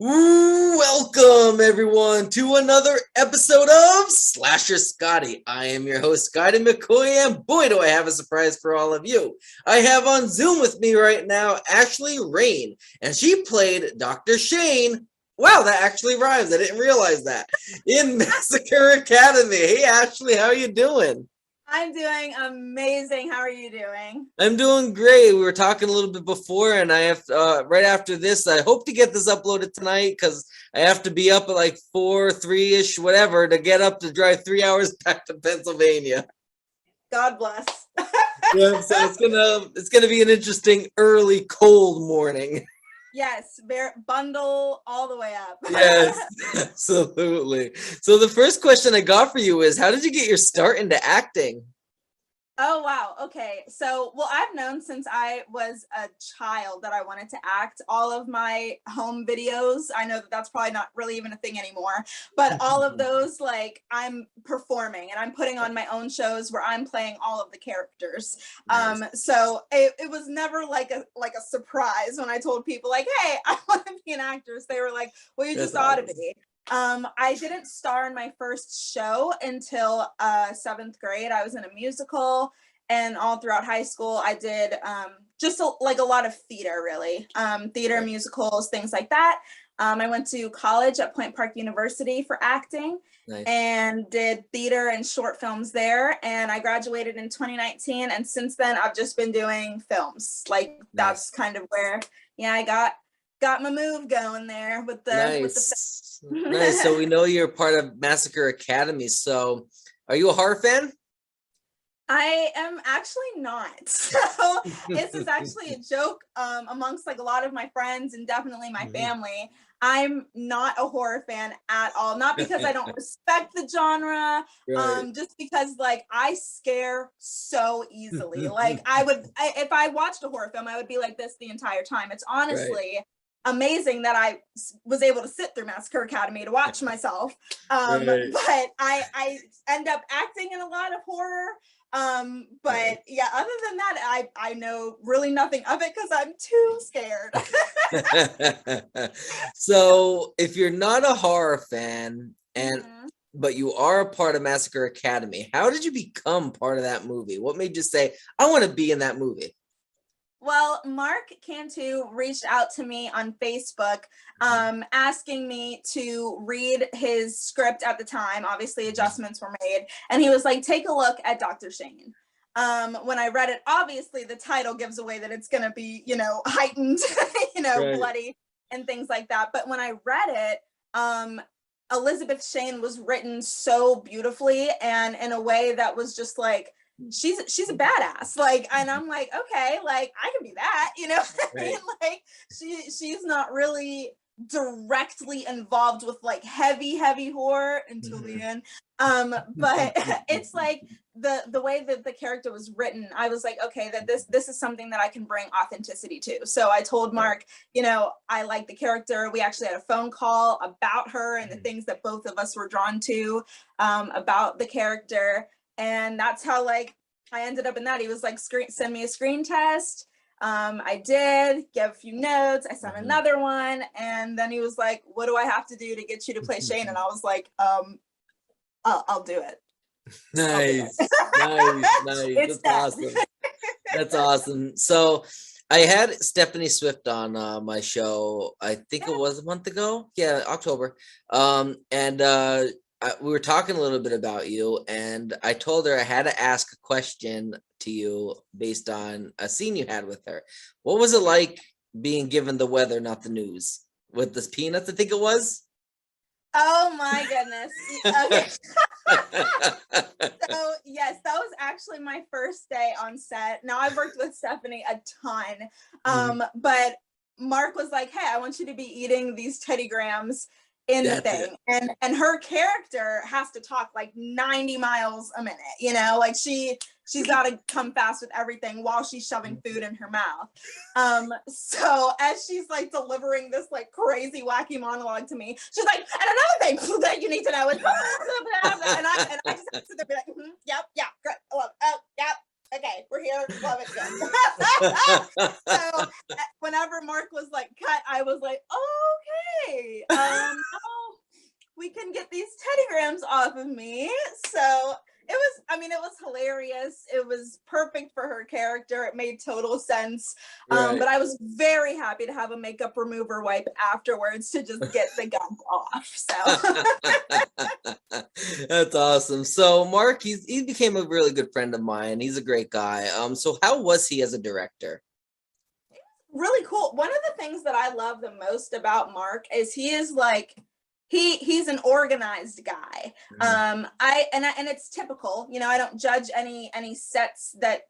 Welcome everyone to another episode of Slasher Scotty. I am your host, Scotty McCoy, and boy do I have a surprise for all of you. I have on Zoom with me right now Ashley Rain, and she played Dr. Shayne. Wow, that actually rhymes. I didn't realize that. In Massacre Academy. Hey Ashley, how are you doing? I'm doing amazing. How are you doing? I'm doing great. We were talking a little bit before, and I have right after this. I hope to get this uploaded tonight because I have to be up at like 4, 3-ish, whatever, to get up to drive 3 hours back to Pennsylvania. God bless. Yeah, so it's gonna be an interesting early cold morning. Yes, bundle all the way up. Yes, absolutely. So the first question I got for you is, how did you get your start into acting? Oh, wow. Okay. So, I've known since I was a child that I wanted to act. All of my home videos, I know that that's probably not really even a thing anymore, but all of those, like, I'm performing and I'm putting on my own shows where I'm playing all of the characters. Nice. So it was never like a surprise when I told people like, hey, I want to be an actress. They were like, well, you That's just ought to awesome. be. I didn't star in my first show until 7th grade. I was in a musical, and all throughout high school, I did just like a lot of theater, really. Theater, Right. musicals, things like that. I went to college at Point Park University for acting Nice. and did theater and short films there. And I graduated in 2019. And since then, I've just been doing films. Like Nice. that's kind of where, yeah, I got my move going there with the Nice. Nice. So we know you're part of Massacre Academy. So are you a horror fan? I am actually not. So this is actually a joke amongst like a lot of my friends and definitely my family. I'm not a horror fan at all. Not because I don't respect the genre, Right. just because like I scare so easily. Like if I watched a horror film, I would be like this the entire time. It's Right. honestly amazing that I was able to sit through Massacre Academy to watch myself. Right. But I end up acting in a lot of horror. Right. But yeah, other than that, I know really nothing of it because I'm too scared. So if you're not a horror fan and Mhm. but you are a part of Massacre Academy, how did you become part of that movie? What made you say, I want to be in that movie? Well, Mark Cantu reached out to me on Facebook, asking me to read his script at the time. Obviously, adjustments were made, and he was like, "Take a look at Dr. Shayne." When I read it, obviously the title gives away that it's going to be, heightened, Right. bloody and things like that. But when I read it, Elizabeth Shayne was written so beautifully and in a way that was just like she's a badass, like, and I'm like, okay, like I can be that, what I mean? Right. Like she's not really directly involved with like heavy horror until the end, but it's like the way that the character was written, I was like, okay, that this is something that I can bring authenticity to. So I told Right. Mark, I like the character. We actually had a phone call about her and the things that both of us were drawn to, about the character. And that's how like I ended up in that. He was like, send me a screen test. I did give a few notes. I sent another one, and then he was like, "What do I have to do to get you to play Shayne?" And I was like, I'll do it. I'll do it. Nice, nice, nice. It's That's done." awesome. That's awesome. So I had Stephanie Swift on my show. I think it was a month ago. Yeah, October. And we were talking a little bit about you, and I told her I had to ask a question to you based on a scene you had with her. What was it like being given the weather, not the news, with this peanuts? I think it was. Oh my goodness. Okay. So yes, that was actually my first day on set. Now I've worked with Stephanie a ton, Mhm. but Mark was like, "Hey, I want you to be eating these Teddy Grahams in the That's it. thing," and her character has to talk like 90 miles a minute. Like she's got to come fast with everything while she's shoving food in her mouth. So as she's like delivering this like crazy wacky monologue to me, she's like, "And another thing that you need to know is," and I just have to sit there and be like, "Yep, yeah, great, I love it. Oh, yep, okay, we're here, love it, good." So whenever Mark was like cut, I was like, "Oh, hey, now we can get these Teddy Grahams off of me. So it was hilarious. It was perfect for her character. It made total sense. Right. But I was very happy to have a makeup remover wipe afterwards to just get the gunk off. So That's awesome. So Mark, he became a really good friend of mine. He's a great guy. So how was he as a director? really cool. One of the things that I love the most about Mark is he is like he's an organized guy. And it's typical, you know, I don't judge any sets that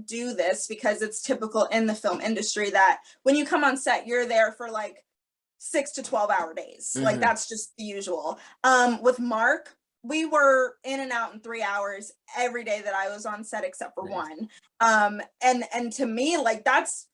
do this because it's typical in the film industry that when you come on set, you're there for like 6 to 12-hour days. Like that's just the usual. With Mark, we were in and out in 3 hours every day that I was on set except for one. And to me, like that's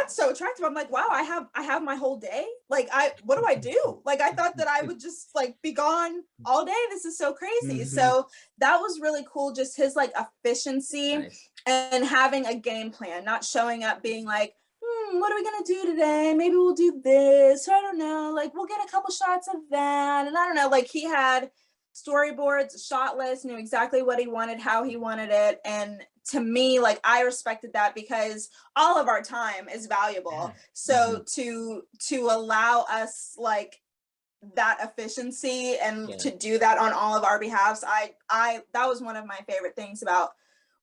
so attractive. I'm like, wow, I have my whole day. Like, what do I do? Like, I thought that I would just like be gone all day. This is so crazy. So that was really cool. Just his like efficiency and having a game plan, not showing up being like, what are we gonna do today? Maybe we'll do this. I don't know. Like, we'll get a couple shots of that. And I don't know. Like, he had storyboards, shot list, knew exactly what he wanted, how he wanted it. And to me, like, I respected that because all of our time is valuable. So to allow us like that efficiency and to do that on all of our behalves, I that was one of my favorite things about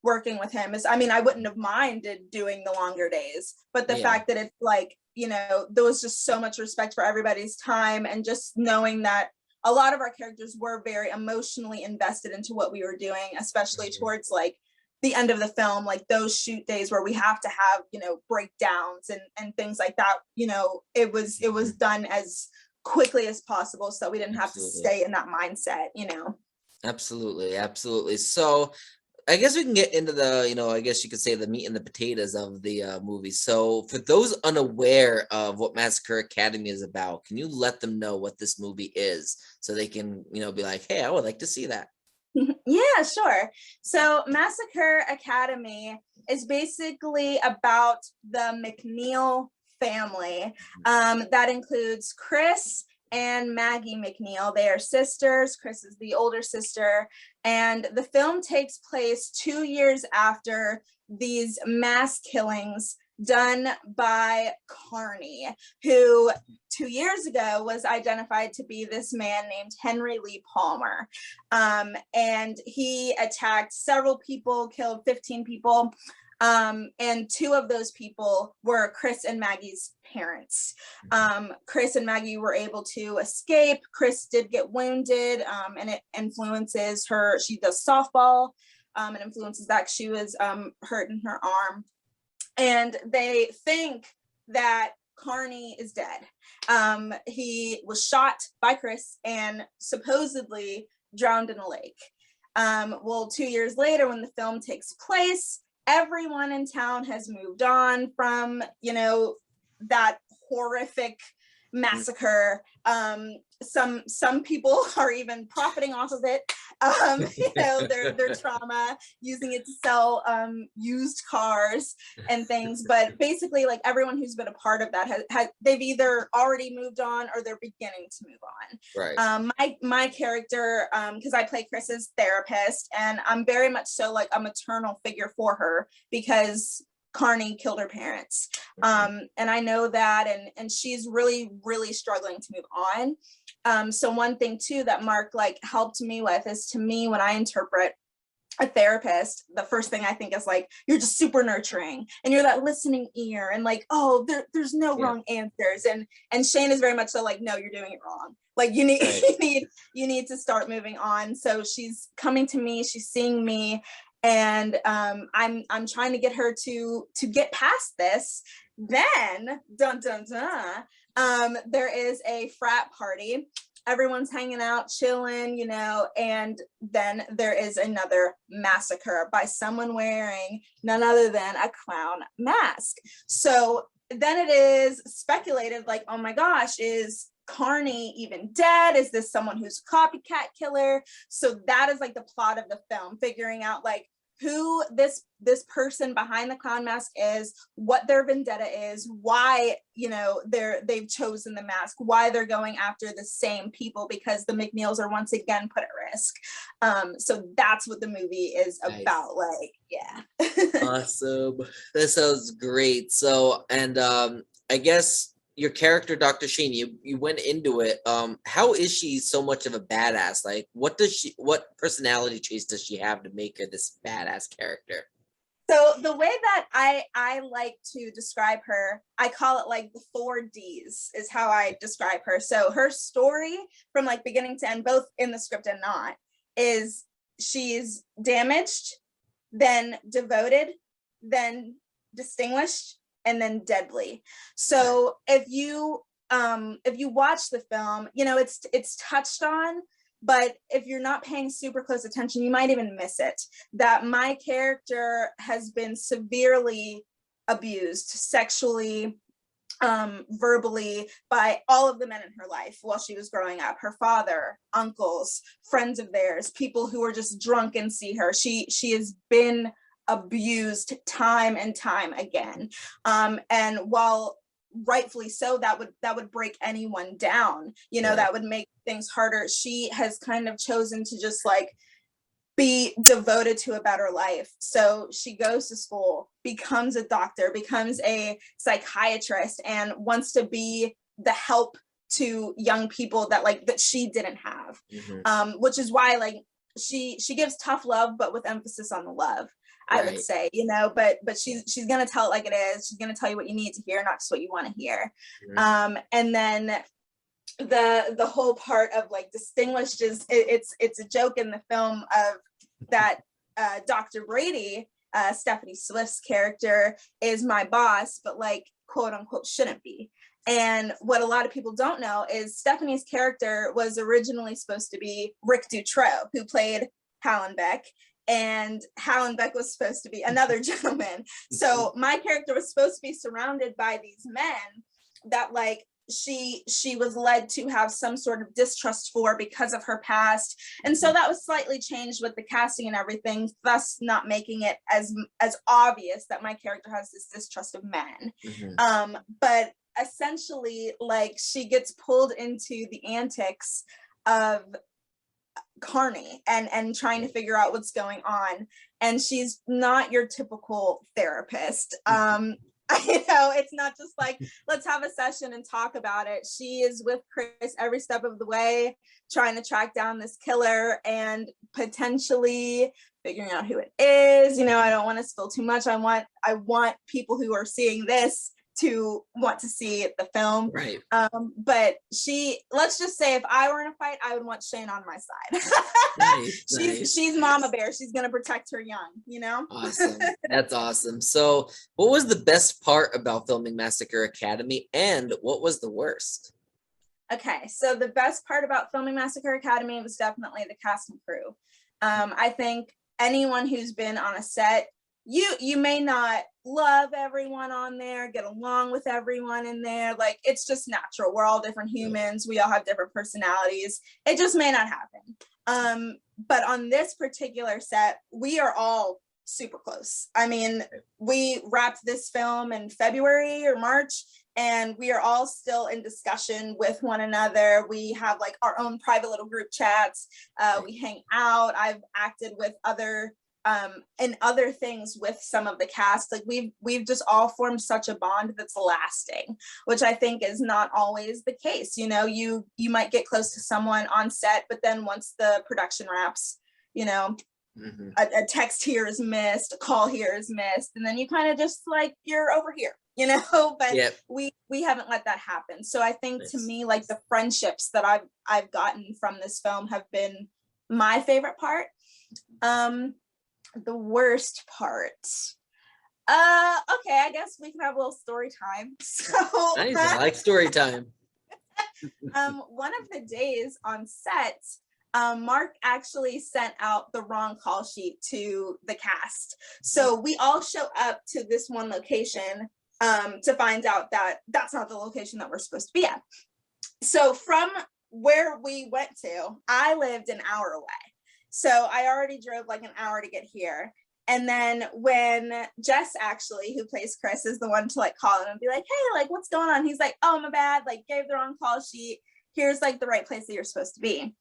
working with him. Is, I mean, I wouldn't have minded doing the longer days, but the fact that it's like, you know, there was just so much respect for everybody's time, and just knowing that a lot of our characters were very emotionally invested into what we were doing, especially towards like the end of the film, like those shoot days where we have to have, you know, breakdowns and things like that. You know, it was done as quickly as possible so we didn't have to stay in that mindset, you know. Absolutely. So I guess we can get into the, you know, I guess you could say the meat and the potatoes of the movie. So for those unaware of what Massacre Academy is about, can you let them know what this movie is so they can, you know, be like, hey, I would like to see that? Yeah, sure. So Massacre Academy is basically about the McNeil family. That includes Chris and Maggie McNeil. They are sisters. Chris is the older sister. And the film takes place 2 years after these mass killings done by Carney, who 2 years ago was identified to be this man named Henry Lee Palmer. And he attacked several people, killed 15 people. And 2 of those people were Chris and Maggie's parents. Chris and Maggie were able to escape. Chris did get wounded, and it influences her. She does softball, and influences that. She was hurt in her arm. And they think that Carney is dead. He was shot by Chris and supposedly drowned in a lake. Well, 2 years later, when the film takes place, everyone in town has moved on from, you know, that horrific massacre. Some people are even profiting off of it. You know, their trauma, using it to sell used cars and things. But basically, like, everyone who's been a part of that has they've either already moved on or they're beginning to move on. Right. My character, because I play Chris's therapist, and I'm very much so like a maternal figure for her because Carney killed her parents. And I know that, and she's really, really struggling to move on. So one thing too that Mark like helped me with is, to me, when I interpret a therapist, the first thing I think is like, you're just super nurturing and you're that listening ear, and like, oh, there's no wrong answers. And Shayne is very much so like, no, you're doing it wrong. Like, you need you need to start moving on. So she's coming to me, she's seeing me, and I'm trying to get her to get past this. Then there is a frat party. Everyone's hanging out, chilling, you know, and then there is another massacre by someone wearing none other than a clown mask. So then it is speculated, like, oh my gosh, is Carney even dead? Is this someone who's a copycat killer? So that is like the plot of the film, figuring out like who this person behind the clown mask is, what their vendetta is, why, you know, they've chosen the mask, why they're going after the same people, because the McNeils are once again put at risk. So that's what the movie is about. Like, yeah. Awesome. That sounds great. So, and I guess your character, Dr. Shayne, you went into it. How is she so much of a badass? Like, what personality traits does she have to make her this badass character? So the way that I like to describe her, I call it like the 4Ds is how I describe her. So her story from like beginning to end, both in the script and not, is she's damaged, then devoted, then distinguished, and then deadly. So if you watch the film, you know, it's touched on, but if you're not paying super close attention, you might even miss it, that my character has been severely abused sexually, verbally, by all of the men in her life while she was growing up. Her father, uncles, friends of theirs, people who were just drunk and see her. She has been abused time and time again. And while rightfully so, that would break anyone down, you know, that would make things harder. She has kind of chosen to just like be devoted to a better life. So she goes to school, becomes a doctor, becomes a psychiatrist, and wants to be the help to young people that she didn't have. Which is why like she gives tough love, but with emphasis on the love, I would say, you know, but she's gonna tell it like it is. She's gonna tell you what you need to hear, not just what you want to hear. And then the whole part of like distinguished is it's a joke in the film of that Dr. Brady, Stephanie Swift's character, is my boss, but like quote unquote shouldn't be. And what a lot of people don't know is Stephanie's character was originally supposed to be Rick Dutrow, who played Hallenbeck, and Hallenbeck was supposed to be another gentleman. So my character was supposed to be surrounded by these men that like she was led to have some sort of distrust for because of her past. And so that was slightly changed with the casting and everything, thus not making it as obvious that my character has this distrust of men. But essentially, like, she gets pulled into the antics of Carney and trying to figure out what's going on. And she's not your typical therapist. You know, it's not just like, let's have a session and talk about it. She is with Chris every step of the way, trying to track down this killer and potentially figuring out who it is. You know, I don't want to spill too much. I want people who are seeing this to want to see the film. Right. But let's just say if I were in a fight, I would want Shayne on my side. She's Mama Bear. She's going to protect her young, you know? Awesome. That's awesome. So what was the best part about filming Massacre Academy, and what was the worst? Okay, so the best part about filming Massacre Academy was definitely the cast and crew. I think anyone who's been on a set, you may not love everyone on there, get along with everyone in there. Like, it's just natural. We're all different humans. We all have different personalities. It just may not happen. But on this particular set, we are all super close. I mean, we wrapped this film in February or March, and we are all still in discussion with one another. We have like our own private little group chats. We hang out. I've acted with other things with some of the cast. Like we've just all formed such a bond that's lasting, which I think is not always the case. You know, you might get close to someone on set, but then once the production wraps, you know, a text here is missed, a call here is missed, and then you kind of just like, you're over here, you know. But we haven't let that happen. So I think to me, like, the friendships that I've gotten from this film have been my favorite part. The worst part, okay, I guess we can have a little story time. So nice. I like story time. One of the days on set, Mark actually sent out the wrong call sheet to the cast. So we all show up to this one location to find out that that's not the location that we're supposed to be at. So from where we went to, I lived an hour away. So I already drove like an hour to get here. And then when Jess, actually, who plays Chris, is the one to like call him and be like, hey, like, what's going on? He's like, oh, my bad, like, gave the wrong call sheet. Here's like the right place that you're supposed to be.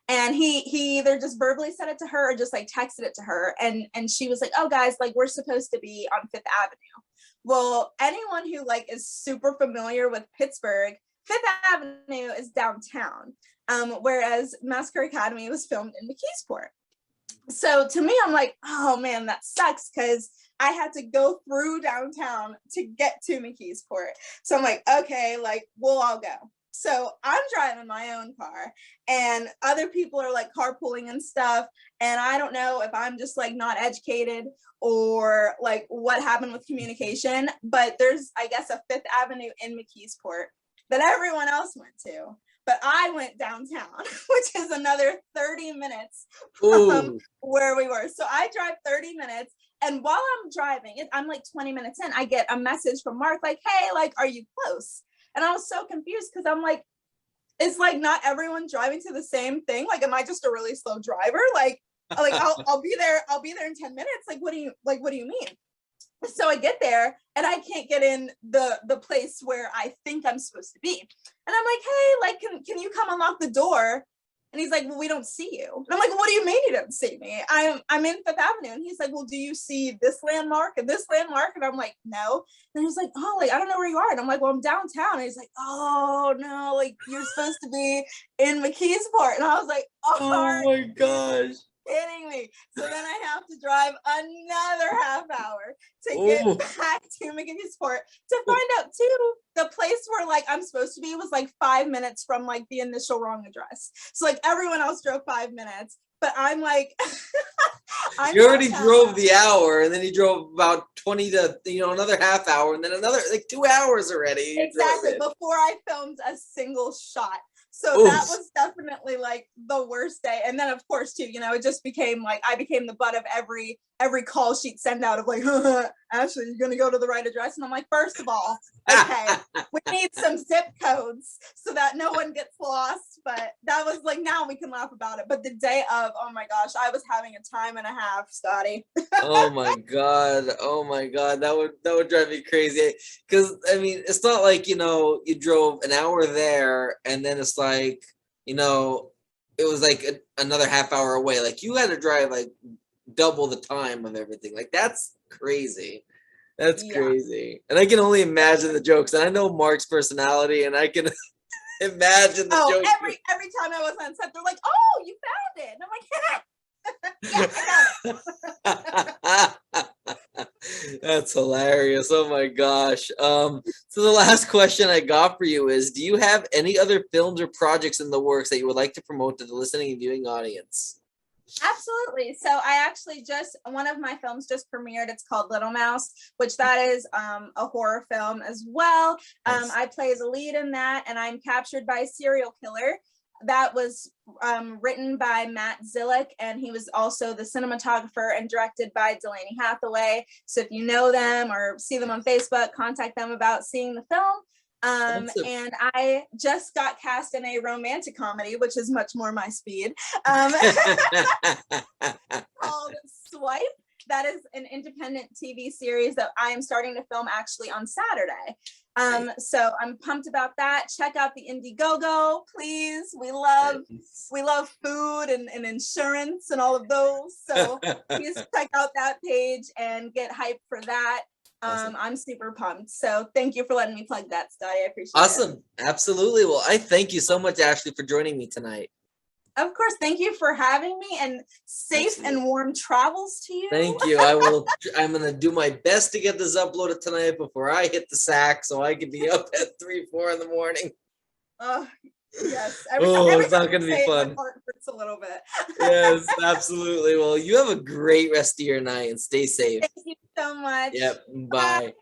And he either just verbally said it to her or just like texted it to her. And she was like, oh, guys, like, we're supposed to be on Fifth Avenue. Well, anyone who like is super familiar with Pittsburgh, Fifth Avenue is downtown, whereas Massacre Academy was filmed in McKeesport. So to me, I'm like, oh man, that sucks, because I had to go through downtown to get to McKeesport. So I'm like, okay, like, we'll all go. So I'm driving my own car and other people are like carpooling and stuff. And I don't know if I'm just like not educated or like what happened with communication, but there's, I guess, a Fifth Avenue in McKeesport that everyone else went to. But I went downtown, which is another 30 minutes from where we were. So I drive 30 minutes. And while I'm driving, I'm like 20 minutes in, I get a message from Mark like, hey, like, are you close? And I was so confused because I'm like, it's like not everyone driving to the same thing. Like, am I just a really slow driver? Like I'll be there in 10 minutes. Like, what do you mean? So I get there and I can't get in the place where I think I'm supposed to be. And I'm like, hey, like, can you come unlock the door? And he's like, well, we don't see you. And I'm like, what do you mean you don't see me? I'm in Fifth Avenue. And he's like, well, do you see this landmark and this landmark? And I'm like, no. And he's like, oh, like, I don't know where you are. And I'm like, well, I'm downtown. And he's like, oh no, like, you're supposed to be in McKeesport. And I was like, oh my gosh. Kidding me. So then I have to drive another half hour to get back to McKeesport to find out too, the place where like I'm supposed to be was like 5 minutes from like the initial wrong address. So like everyone else drove 5 minutes, but I'm like you already drove the hour and then you drove about 20 to another half hour and then another like 2 hours already. Exactly, before I filmed a single shot. So that was definitely like the worst day. And then of course too, it just became like I became the butt of every call sheet send out of like, Ashley, you're gonna go to the right address. And I'm like, first of all, okay, we need some zip codes so that no one gets lost. But that was like, now we can laugh about it. But the day of, oh my gosh, I was having a time and a half, Scotty. Oh my god, that would drive me crazy. Because I mean, it's not like you drove an hour there and then it's like it was like another half hour away. Like you had to drive like double the time of everything. Like that's crazy. That's crazy. And I can only imagine the jokes. And I know Mark's personality, and I can imagine the jokes. Every time I was on set, they're like, "Oh, you found it," and I'm like, That's hilarious. Oh my gosh. So the last question I got for you is, do you have any other films or projects in the works that you would like to promote to the listening and viewing audience? Absolutely. So I actually one of my films just premiered. It's called Little Mouse, which that is a horror film as well. Nice. I play the lead in that, and I'm captured by a serial killer. That was written by Matt Zillick, and he was also the cinematographer and directed by Delaney Hathaway. So if you know them or see them on Facebook, contact them about seeing the film. And I just got cast in a romantic comedy, which is much more my speed, called Swipe. That is an independent TV series that I am starting to film actually on Saturday. So I'm pumped about that. Check out the Indiegogo, please. We love food and insurance and all of those. So please check out that page and get hyped for that. Awesome. I'm super pumped. So thank you for letting me plug that, Scotty. I appreciate it. Awesome. Absolutely. Well, I thank you so much, Ashley, for joining me tonight. Of course. Thank you for having me, and safe and warm travels to you. Thank you. I'm going to do my best to get this uploaded tonight before I hit the sack so I can be up at 3-4 in the morning. Oh, yes. It's not going to be fun. My heart hurts a little bit. Yes, absolutely. Well, you have a great rest of your night and stay safe. Thank you so much. Yep. Bye.